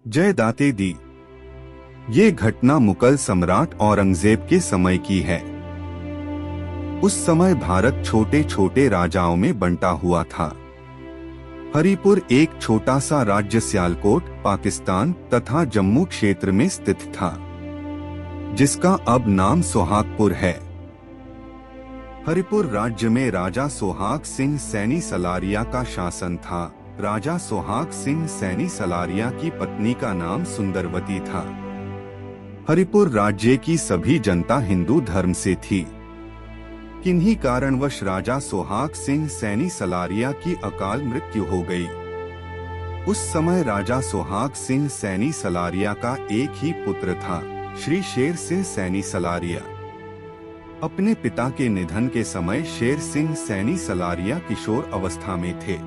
जय दाते दी। ये घटना मुगल सम्राट औरंगजेब के समय की है। उस समय भारत छोटे छोटे राजाओं में बंटा हुआ था। हरिपुर एक छोटा सा राज्य सियालकोट, पाकिस्तान तथा जम्मू क्षेत्र में स्थित था, जिसका अब नाम सोहागपुर है। हरिपुर राज्य में राजा सोहाग सिंह सैनी सलारिया का शासन था। राजा सोहाग सिंह सैनी सलारिया की पत्नी का नाम सुंदरवती था। हरिपुर राज्य की सभी जनता हिंदू धर्म से थी। किन्हीं कारणवश राजा सोहाग सिंह सैनी सलारिया की अकाल मृत्यु हो गई। उस समय राजा सोहाग सिंह सैनी सलारिया का एक ही पुत्र था, श्री शेर सिंह सैनी सलारिया। अपने पिता के निधन के समय शेर सिंह सैनी सलारिया किशोर अवस्था में थे।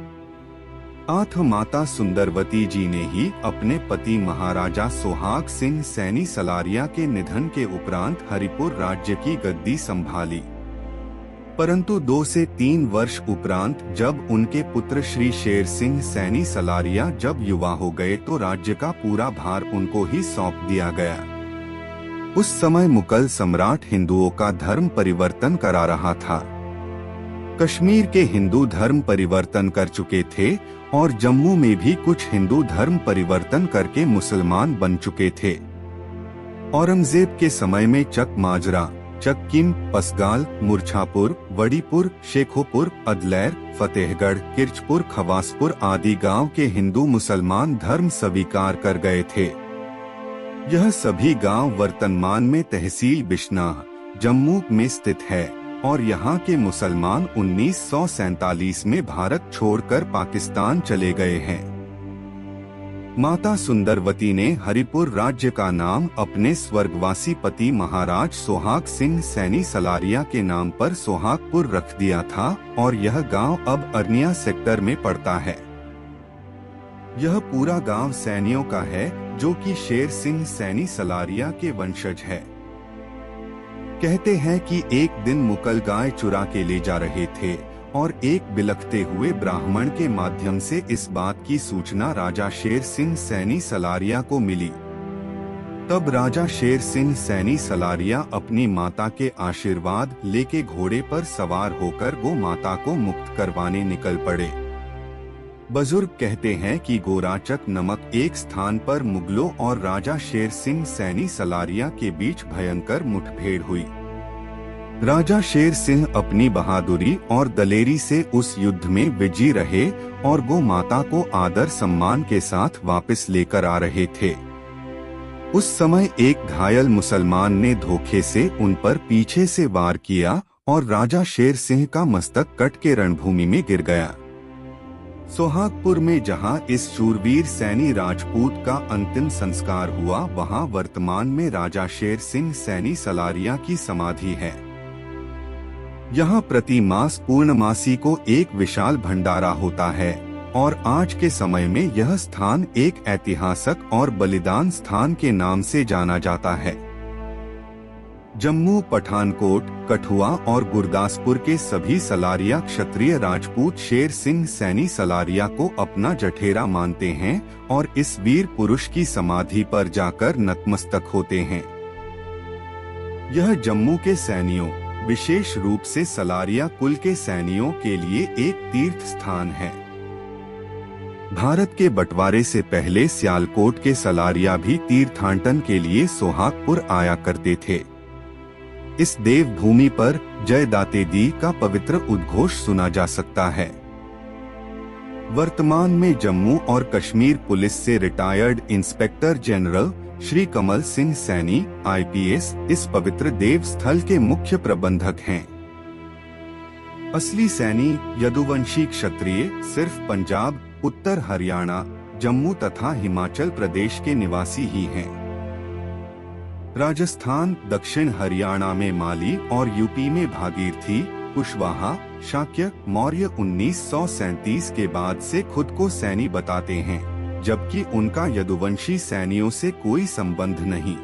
माता सुंदरवती जी ने ही अपने पति महाराजा सोहाग सिंह सैनी सलारिया के निधन के उपरांत हरिपुर राज्य की गद्दी संभाली। परंतु 2 से 3 वर्ष उपरांत जब उनके पुत्र श्री शेर सिंह सैनी सलारिया जब युवा हो गए तो राज्य का पूरा भार उनको ही सौंप दिया गया। उस समय मुगल सम्राट हिंदुओं का धर्म परिवर्तन करा रहा था। कश्मीर के हिंदू धर्म परिवर्तन कर चुके थे और जम्मू में भी कुछ हिंदू धर्म परिवर्तन करके मुसलमान बन चुके थे। औरंगजेब के समय में चक माजरा, चक्किम, पसगाल, मुरछापुर, वड़ीपुर, शेखोपुर, अदलैर, फतेहगढ़, किरचपुर, खवासपुर आदि गांव के हिंदू मुसलमान धर्म स्वीकार कर गए थे। यह सभी गांव वर्तमान में तहसील बिश्नाह, जम्मू में स्थित है और यहाँ के मुसलमान 1947 में भारत छोड़कर पाकिस्तान चले गए हैं। माता सुंदरवती ने हरिपुर राज्य का नाम अपने स्वर्गवासी पति महाराज सोहाग सिंह सैनी सलारिया के नाम पर सोहागपुर रख दिया था और यह गांव अब अरनिया सेक्टर में पड़ता है। यह पूरा गांव सैनियों का है जो कि शेर सिंह सैनी सलारिया के वंशज है। कहते हैं कि एक दिन मुगल गाय चुरा के ले जा रहे थे और एक बिलखते हुए ब्राह्मण के माध्यम से इस बात की सूचना राजा शेर सिंह सैनी सलारिया को मिली। तब राजा शेर सिंह सैनी सलारिया अपनी माता के आशीर्वाद लेके घोड़े पर सवार होकर गो माता को मुक्त करवाने निकल पड़े। बुजुर्ग कहते हैं कि गोराचक नामक एक स्थान पर मुगलों और राजा शेर सिंह सैनी सलारिया के बीच भयंकर मुठभेड़ हुई। राजा शेर सिंह अपनी बहादुरी और दलेरी से उस युद्ध में विजयी रहे और गो माता को आदर सम्मान के साथ वापस लेकर आ रहे थे। उस समय एक घायल मुसलमान ने धोखे से उन पर पीछे से वार किया और राजा शेर सिंह का मस्तक कट के रणभूमि में गिर गया। सोहागपुर में जहां इस शूरवीर सैनी राजपूत का अंतिम संस्कार हुआ, वहां वर्तमान में राजा शेर सिंह सैनी सलारिया की समाधि है। यहां प्रति मास पूर्णमासी को एक विशाल भंडारा होता है और आज के समय में यह स्थान एक ऐतिहासिक और बलिदान स्थान के नाम से जाना जाता है। जम्मू, पठानकोट, कठुआ और गुरदासपुर के सभी सलारिया क्षत्रिय राजपूत शेर सिंह सैनी सलारिया को अपना जठेरा मानते हैं और इस वीर पुरुष की समाधि पर जाकर नतमस्तक होते हैं। यह जम्मू के सैनियों, विशेष रूप से सलारिया कुल के सैनियों के लिए एक तीर्थ स्थान है। भारत के बंटवारे से पहले सियालकोट के सलारिया भी तीर्थाटन के लिए सोहागपुर आया करते थे। इस देव भूमि पर जय दाते दी का पवित्र उद्घोष सुना जा सकता है। वर्तमान में जम्मू और कश्मीर पुलिस से retired inspector general Shri Kamal Singh Saini IPS इस पवित्र देव स्थल के मुख्य प्रबंधक हैं। असली सैनी यदुवंशी क्षत्रिय सिर्फ पंजाब, उत्तर हरियाणा, जम्मू तथा हिमाचल प्रदेश के निवासी ही हैं। राजस्थान, दक्षिण हरियाणा में माली और यूपी में भागीरथी, कुशवाहा, शाक्य, मौर्य 1937 के बाद से खुद को सैनी बताते हैं, जबकि उनका यदुवंशी सैनियों से कोई संबंध नहीं।